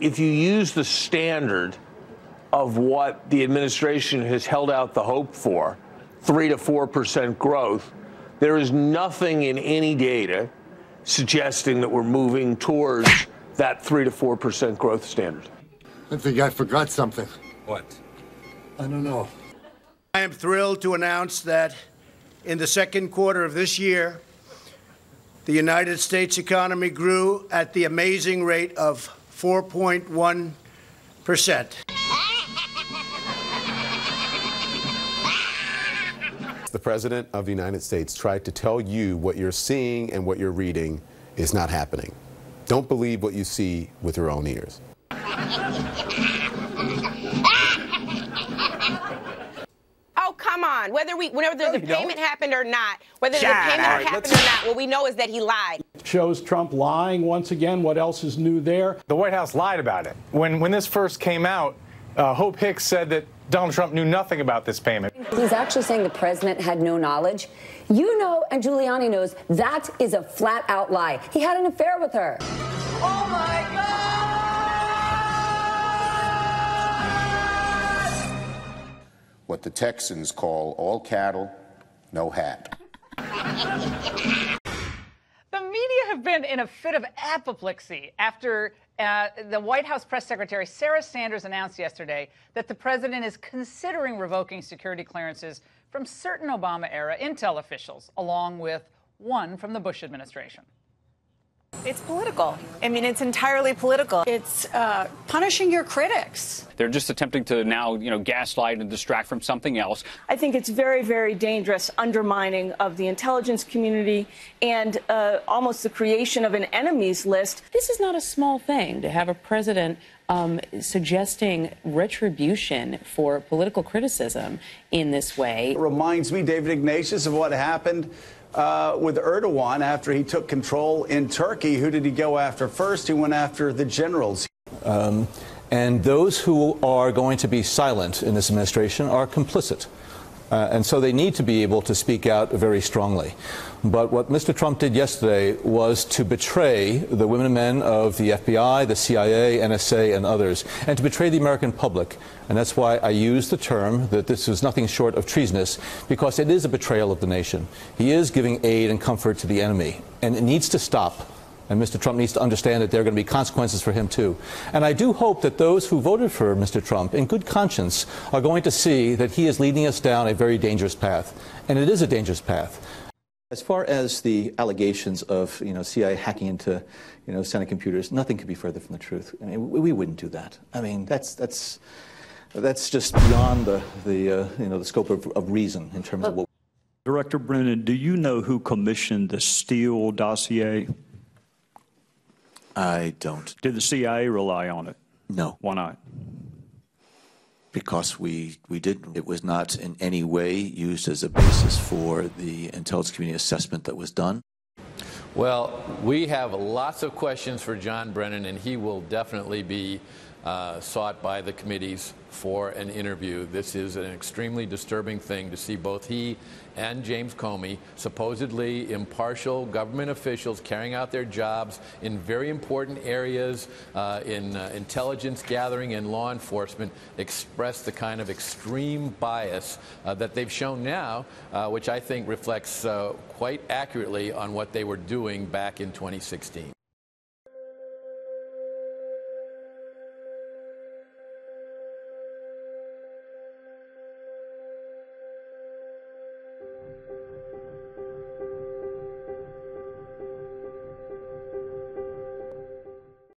If you use the standard of what the administration has held out the hope for, 3 to 4% growth, there is nothing in any data suggesting that we're moving towards that 3 to 4% growth standard. I think I forgot something. What? I don't know. I am thrilled to announce that in the second quarter of this year, the United States economy grew at the amazing rate of 4.1%. The President of the United States tried to tell you what you're seeing and what you're reading is not happening. Don't believe what you see with your own ears. Oh, come on. Whether the payment happened or not, whether the payment happened or not, what we know is that he lied. Shows Trump lying once again. What else is new there? The White House lied about it. When this first came out, Hope Hicks said that Donald Trump knew nothing about this payment. He's actually saying the president had no knowledge. You know, and Giuliani knows, that is a flat-out lie. He had an affair with her. Oh, my God! What the Texans call all cattle, no hat. The media have been in a fit of apoplexy after the White House press secretary Sarah Sanders announced yesterday that the president is considering revoking security clearances from certain Obama-era intel officials, along with one from the Bush administration. It's political. I mean, it's entirely political. It's punishing your critics. They're just attempting to now, gaslight and distract from something else. I think it's very, very dangerous undermining of the intelligence community and almost the creation of an enemies list. This is not a small thing to have a president suggesting retribution for political criticism in this way. It reminds me, David Ignatius, of what happened with Erdogan after he took control in Turkey. Who did he go after first? He went after the generals. And those who are going to be silent in this administration are complicit. And so they need to be able to speak out very strongly. But what Mr. Trump did yesterday was to betray the women and men of the FBI, the CIA, NSA, and others, and to betray the American public. And that's why I use the term that this is nothing short of treasonous, because it is a betrayal of the nation. He is giving aid and comfort to the enemy, and it needs to stop. And Mr. Trump needs to understand that there are going to be consequences for him, too. And I do hope that those who voted for Mr. Trump, in good conscience, are going to see that he is leading us down a very dangerous path. And it is a dangerous path. As far as the allegations of, CIA hacking into, Senate computers, nothing could be further from the truth. I mean, we wouldn't do that. I mean, that's just beyond the scope of reason in terms of what. Director Brennan, do you know who commissioned the Steele dossier? I don't. Did the CIA rely on it? No. Why not? Because we didn't. It was not in any way used as a basis for the intelligence community assessment that was done. Well, we have lots of questions for John Brennan, and he will definitely be sought by the committees for an interview. This is an extremely disturbing thing to see both he and James Comey, supposedly impartial government officials carrying out their jobs in very important areas in intelligence gathering and law enforcement, express the kind of extreme bias that they've shown now, which I think reflects quite accurately on what they were doing back in 2016.